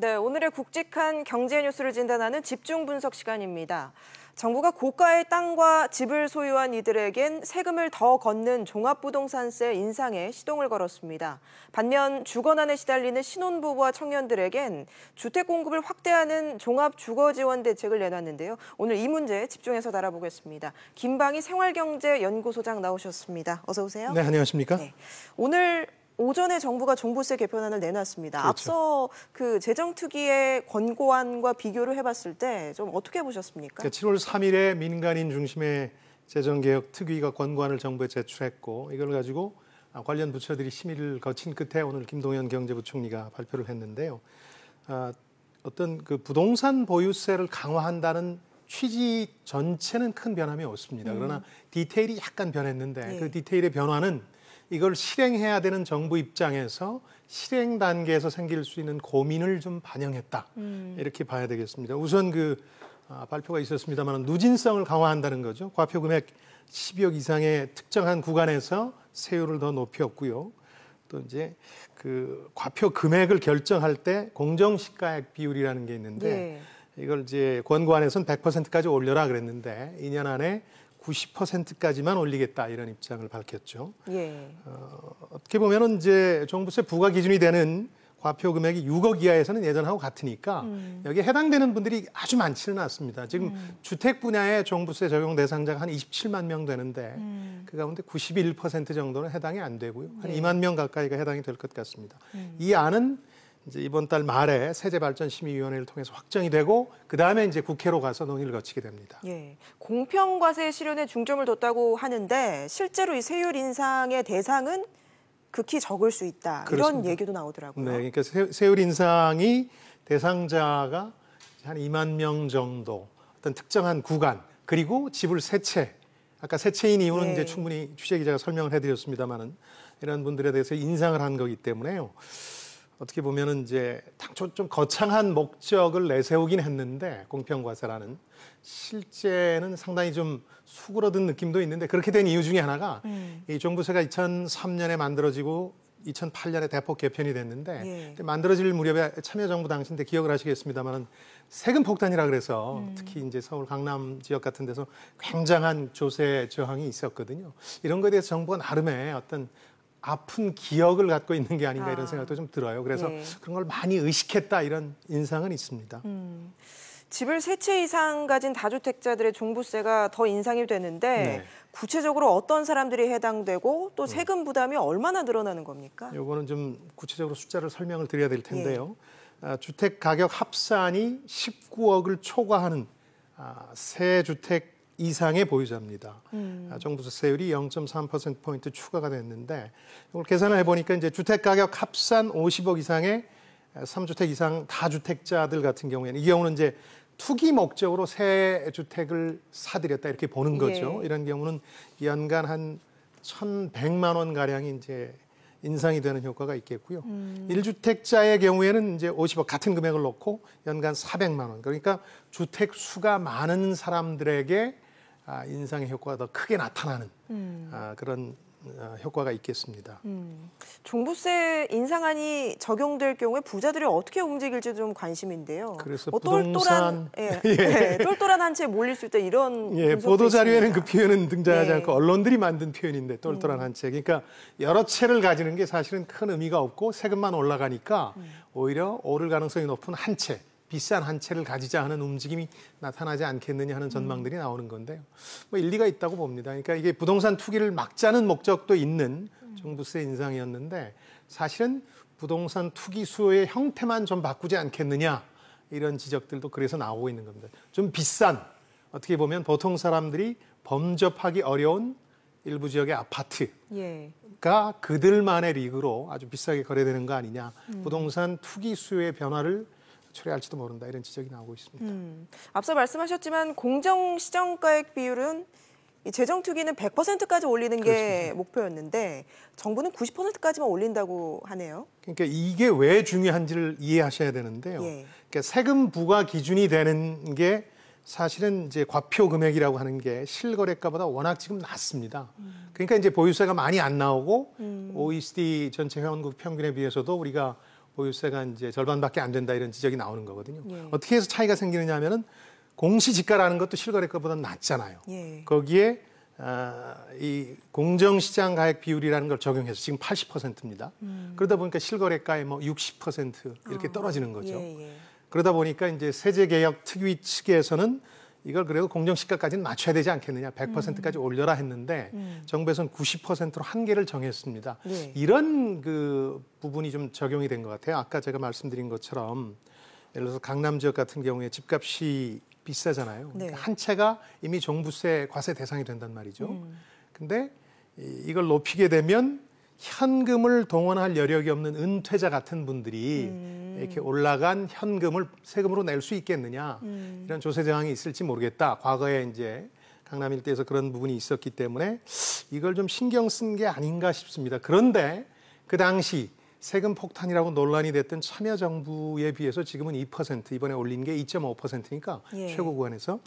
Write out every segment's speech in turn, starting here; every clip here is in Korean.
네, 오늘의 굵직한 경제 뉴스를 진단하는 집중 분석 시간입니다. 정부가 고가의 땅과 집을 소유한 이들에겐 세금을 더 걷는 종합부동산세 인상에 시동을 걸었습니다. 반면 주거난에 시달리는 신혼부부와 청년들에겐 주택 공급을 확대하는 종합주거지원 대책을 내놨는데요. 오늘 이 문제 집중해서 다뤄보겠습니다. 김방희 생활경제연구소장 나오셨습니다. 어서 오세요. 네, 안녕하십니까? 네, 오늘 오전에 정부가 종부세 개편안을 내놨습니다. 그렇죠. 앞서 그 재정특위의 권고안과 비교를 해봤을 때 좀 어떻게 보셨습니까? 7월 3일에 민간인 중심의 재정개혁 특위가 권고안을 정부에 제출했고 이걸 가지고 관련 부처들이 심의를 거친 끝에 오늘 김동연 경제부총리가 발표를 했는데요. 어떤 그 부동산 보유세를 강화한다는 취지 전체는 큰 변함이 없습니다. 그러나 디테일이 약간 변했는데 그 디테일의 변화는 이걸 실행해야 되는 정부 입장에서 실행 단계에서 생길 수 있는 고민을 좀 반영했다. 이렇게 봐야 되겠습니다. 우선 발표가 있었습니다만 누진성을 강화한다는 거죠. 과표 금액 12억 이상의 특정한 구간에서 세율을 더 높였고요. 또 이제 그 과표 금액을 결정할 때 공정시가액 비율이라는 게 있는데 이걸 이제 권고안에서는 100%까지 올려라 그랬는데 2년 안에 90%까지만 올리겠다 이런 입장을 밝혔죠. 어떻게 보면은 이제 종부세 부과 기준이 되는 과표 금액이 6억 이하에서는 예전하고 같으니까 여기에 해당되는 분들이 아주 많지는 않습니다. 지금 주택 분야의 종부세 적용 대상자가 한 27만 명 되는데 그 가운데 91% 정도는 해당이 안 되고요. 한 2만 명 가까이가 해당이 될 것 같습니다. 이 안은 이제 이번 달 말에 세제발전심의위원회를 통해서 확정이 되고 그다음에 이제 국회로 가서 논의를 거치게 됩니다. 공평과세 실현에 중점을 뒀다고 하는데 실제로 이 세율 인상의 대상은 극히 적을 수 있다. 그렇습니다. 이런 얘기도 나오더라고요. 네, 그러니까 세율 인상이 대상자가 한 2만 명 정도 어떤 특정한 구간 그리고 집을 세 채. 아까 세 채인 이유는 이제 충분히 취재 기자가 설명을 해드렸습니다만은 이런 분들에 대해서 인상을 한 거기 때문에요. 어떻게 보면은 이제 당초 좀 거창한 목적을 내세우긴 했는데 공평과세라는 실제는 상당히 좀 수그러든 느낌도 있는데 그렇게 된 이유 중에 하나가 이 종부세가 2003년에 만들어지고 2008년에 대폭 개편이 됐는데 만들어질 무렵에 참여정부 당시인데 기억을 하시겠습니다만은 세금 폭탄이라 그래서 특히 이제 서울 강남 지역 같은 데서 굉장한 조세 저항이 있었거든요. 이런 거에 대해서 정부가 나름의 어떤 아픈 기억을 갖고 있는 게 아닌가 이런 생각도 좀 들어요. 그래서 그런 걸 많이 의식했다 이런 인상은 있습니다. 집을 세 채 이상 가진 다주택자들의 종부세가 더 인상이 되는데 구체적으로 어떤 사람들이 해당되고 또 세금 부담이 얼마나 늘어나는 겁니까? 요거는 좀 구체적으로 숫자를 설명을 드려야 될 텐데요. 주택 가격 합산이 19억을 초과하는 새 주택 이상의 보유자입니다. 종부세율이 0.3%포인트 추가가 됐는데 이걸 계산을 해보니까 이제 주택가격 합산 50억 이상의 3주택 이상 다주택자들 같은 경우에는 이 경우는 이제 투기 목적으로 새 주택을 사들였다 이렇게 보는 거죠. 이런 경우는 연간 한 1,100만 원 가량이 이제 인상이 되는 효과가 있겠고요. 1주택자의 경우에는 이제 50억 같은 금액을 놓고 연간 400만 원. 그러니까 주택 수가 많은 사람들에게 인상의 효과가 더 크게 나타나는 그런 효과가 있겠습니다. 종부세 인상안이 적용될 경우에 부자들이 어떻게 움직일지 좀 관심인데요. 그래서 똘똘한 한 채 몰릴 수 있다 이런 보도 자료에는 그 표현은 등장하지 않고 언론들이 만든 표현인데 똘똘한 한 채. 그러니까 여러 채를 가지는 게 사실은 큰 의미가 없고 세금만 올라가니까 오히려 오를 가능성이 높은 한 채. 비싼 한 채를 가지자 하는 움직임이 나타나지 않겠느냐 하는 전망들이 나오는 건데요. 뭐 일리가 있다고 봅니다. 그러니까 이게 부동산 투기를 막자는 목적도 있는 종부세 인상이었는데 사실은 부동산 투기 수요의 형태만 좀 바꾸지 않겠느냐 이런 지적들도 그래서 나오고 있는 겁니다. 좀 비싼 어떻게 보면 보통 사람들이 범접하기 어려운 일부 지역의 아파트가 그들만의 리그로 아주 비싸게 거래되는 거 아니냐. 부동산 투기 수요의 변화를 초래할지도 모른다 이런 지적이 나오고 있습니다. 앞서 말씀하셨지만 공정시정가액 비율은 재정투기는 100%까지 올리는 게 목표였는데 정부는 90%까지만 올린다고 하네요. 그러니까 이게 왜 중요한지를 이해하셔야 되는데요. 그러니까 세금 부과 기준이 되는 게 사실은 이제 과표 금액이라고 하는 게 실거래가보다 워낙 지금 낮습니다. 그러니까 이제 보유세가 많이 안 나오고 OECD 전체 회원국 평균에 비해서도 우리가 보유세가 이제 절반밖에 안 된다 이런 지적이 나오는 거거든요. 예. 어떻게 해서 차이가 생기느냐 하면은 공시지가라는 것도 실거래가보다는 낮잖아요. 예. 거기에 이 공정시장 가액 비율이라는 걸 적용해서 지금 80%입니다. 그러다 보니까 실거래가의 뭐 60% 이렇게 떨어지는 거죠. 예, 예. 그러다 보니까 이제 세제개혁 특위 측에서는 이걸 그래도 공정시가까지는 맞춰야 되지 않겠느냐, 100%까지 올려라 했는데 정부에서는 90%로 한계를 정했습니다. 예. 이런 그 부분이 좀 적용이 된 것 같아요. 아까 제가 말씀드린 것처럼 예를 들어서 강남 지역 같은 경우에 집값이 비싸잖아요. 네. 그러니까 한 채가 이미 종부세 과세 대상이 된단 말이죠. 근데 이걸 높이게 되면 현금을 동원할 여력이 없는 은퇴자 같은 분들이 이렇게 올라간 현금을 세금으로 낼 수 있겠느냐 이런 조세 저항이 있을지 모르겠다. 과거에 이제 강남 일대에서 그런 부분이 있었기 때문에 이걸 좀 신경 쓴 게 아닌가 싶습니다. 그런데 그 당시 세금 폭탄이라고 논란이 됐던 참여정부에 비해서 지금은 2%, 이번에 올린 게 2.5%니까 예. 최고 구간에서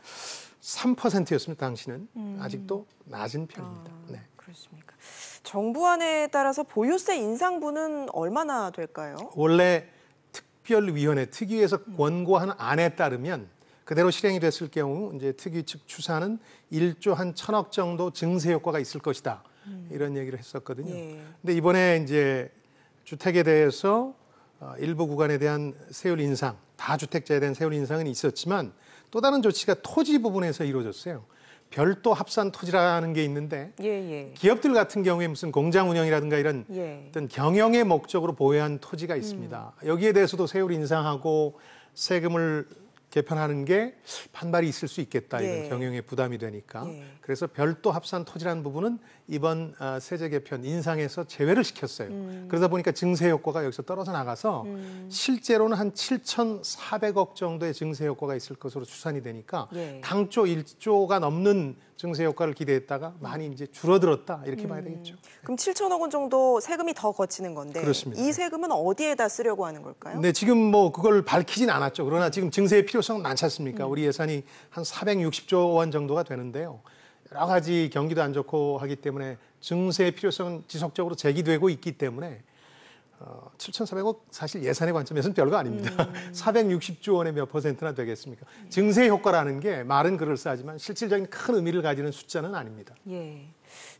3%였습니다. 당시는 아직도 낮은 편입니다. 네. 그렇습니까? 정부안에 따라서 보유세 인상분은 얼마나 될까요? 원래 특별위원회 특위에서 권고한 안에 따르면 그대로 실행이 됐을 경우 이제 특위 측 추산은 1조 한 1,000억 정도 증세 효과가 있을 것이다. 이런 얘기를 했었거든요. 예. 근데 이번에 이제 주택에 대해서 일부 구간에 대한 세율 인상, 다주택자에 대한 세율 인상은 있었지만 또 다른 조치가 토지 부분에서 이루어졌어요. 별도 합산 토지라는 게 있는데 예, 예. 기업들 같은 경우에 무슨 공장 운영이라든가 이런 예. 어떤 경영의 목적으로 보유한 토지가 있습니다. 여기에 대해서도 세율 인상하고 세금을 개편하는 게 반발이 있을 수 있겠다. 이런 예. 경영에 부담이 되니까. 예. 그래서 별도 합산 토지라는 부분은 이번 세제 개편 인상에서 제외를 시켰어요. 그러다 보니까 증세 효과가 여기서 떨어져 나가서 실제로는 한 7,400억 정도의 증세 효과가 있을 것으로 추산이 되니까 예. 당초 1조가 넘는 증세 효과를 기대했다가 많이 이제 줄어들었다. 이렇게 봐야 되겠죠. 그럼 7천억 원 정도 세금이 더 거치는 건데 그렇습니다. 이 세금은 어디에다 쓰려고 하는 걸까요? 네, 지금 뭐 그걸 밝히진 않았죠. 그러나 지금 증세의 필요성은 많지 않습니까? 우리 예산이 한 460조 원 정도가 되는데요. 여러 가지 경기도 안 좋고 하기 때문에 증세의 필요성은 지속적으로 제기되고 있기 때문에 7,400억 사실 예산의 관점에서는 별거 아닙니다. 460조 원의 몇 퍼센트나 되겠습니까? 증세 효과라는 게 말은 그럴싸하지만 실질적인 큰 의미를 가지는 숫자는 아닙니다. 예.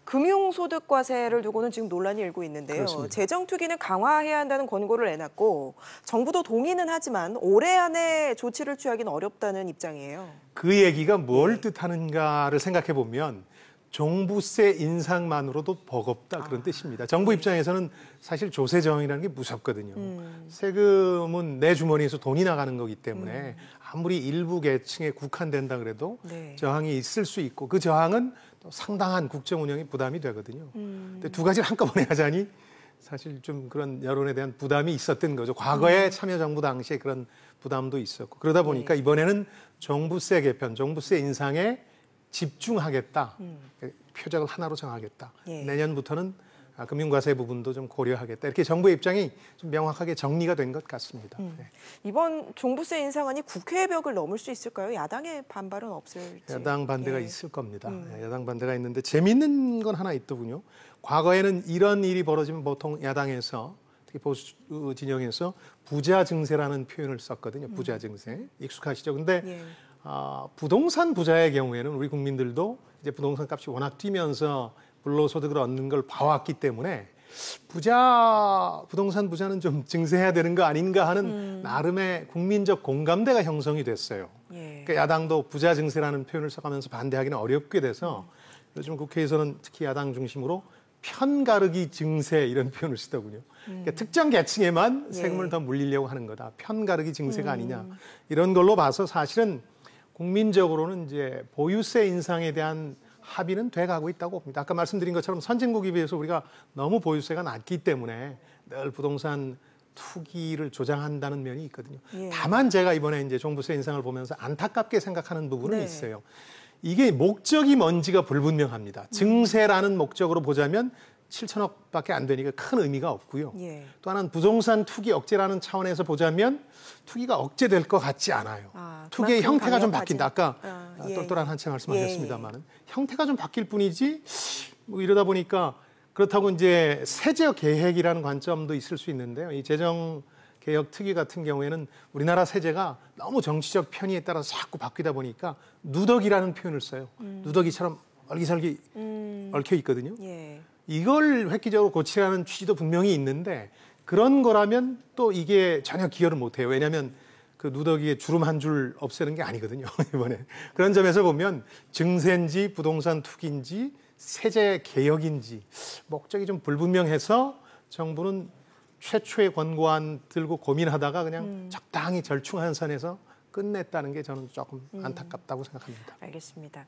금융소득과세를 두고는 지금 논란이 일고 있는데요. 그렇습니다. 재정투기는 강화해야 한다는 권고를 내놨고 정부도 동의는 하지만 올해 안에 조치를 취하기는 어렵다는 입장이에요. 그 얘기가 뭘 뜻하는가를 생각해 보면 종부세 인상만으로도 버겁다 그런 뜻입니다. 정부 입장에서는 사실 조세 저항이라는 게 무섭거든요. 세금은 내 주머니에서 돈이 나가는 거기 때문에 아무리 일부 계층에 국한된다 그래도 네. 저항이 있을 수 있고 그 저항은 또 상당한 국정 운영에 부담이 되거든요. 근데 두 가지를 한꺼번에 하자니 사실 좀 그런 여론에 대한 부담이 있었던 거죠. 과거에 참여정부 당시에 그런 부담도 있었고 그러다 보니까 이번에는 종부세 개편, 종부세 인상에 집중하겠다. 표적을 하나로 정하겠다. 예. 내년부터는 금융과세 부분도 좀 고려하겠다. 이렇게 정부의 입장이 좀 명확하게 정리가 된 것 같습니다. 네. 이번 종부세 인상안이 국회의 벽을 넘을 수 있을까요? 야당의 반발은 없을지. 야당 반대가 예. 있을 겁니다. 야당 반대가 있는데 재밌는 건 하나 있더군요. 과거에는 이런 일이 벌어지면 보통 야당에서 특히 보수 진영에서 부자 증세라는 표현을 썼거든요. 부자 증세. 익숙하시죠? 근데 예. 부동산 부자의 경우에는 우리 국민들도 이제 부동산 값이 워낙 뛰면서 불로소득을 얻는 걸 봐왔기 때문에 부동산 부자는 좀 증세해야 되는 거 아닌가 하는 나름의 국민적 공감대가 형성이 됐어요. 예. 그러니까 야당도 부자 증세라는 표현을 써가면서 반대하기는 어렵게 돼서 요즘 국회에서는 특히 야당 중심으로 편가르기 증세 이런 표현을 쓰더군요. 그러니까 특정 계층에만 세금을 더 물리려고 하는 거다. 편가르기 증세가 아니냐. 이런 걸로 봐서 사실은 국민적으로는 이제 보유세 인상에 대한 합의는 돼가고 있다고 봅니다. 아까 말씀드린 것처럼 선진국에 비해서 우리가 너무 보유세가 낮기 때문에 늘 부동산 투기를 조장한다는 면이 있거든요. 예. 다만 제가 이번에 이제 종부세 인상을 보면서 안타깝게 생각하는 부분은 네. 있어요. 이게 목적이 뭔지가 불분명합니다. 증세라는 목적으로 보자면 7천억밖에 안 되니까 큰 의미가 없고요. 예. 또 하나는 부동산 투기 억제라는 차원에서 보자면 투기가 억제될 것 같지 않아요. 투기의 그만큼 형태가 좀 강력하지. 바뀐다. 아까 예. 똘똘한 한채 말씀하셨습니다만은 형태가 좀 바뀔 뿐이지 뭐 이러다 보니까 그렇다고 이제 세제 계획이라는 관점도 있을 수 있는데요. 이 재정 개혁 특위 같은 경우에는 우리나라 세제가 너무 정치적 편의에 따라서 자꾸 바뀌다 보니까 누더기라는 표현을 써요. 누더기처럼 얼기설기 얽혀 있거든요. 예. 이걸 획기적으로 고치라는 취지도 분명히 있는데 그런 거라면 또 이게 전혀 기여를 못해요. 왜냐하면 그 누더기에 주름 한 줄 없애는 게 아니거든요. 이번에. 그런 점에서 보면 증세인지 부동산 투기인지 세제 개혁인지 목적이 좀 불분명해서 정부는 최초의 권고안 들고 고민하다가 그냥 적당히 절충한 선에서 끝냈다는 게 저는 조금 안타깝다고 생각합니다. 알겠습니다.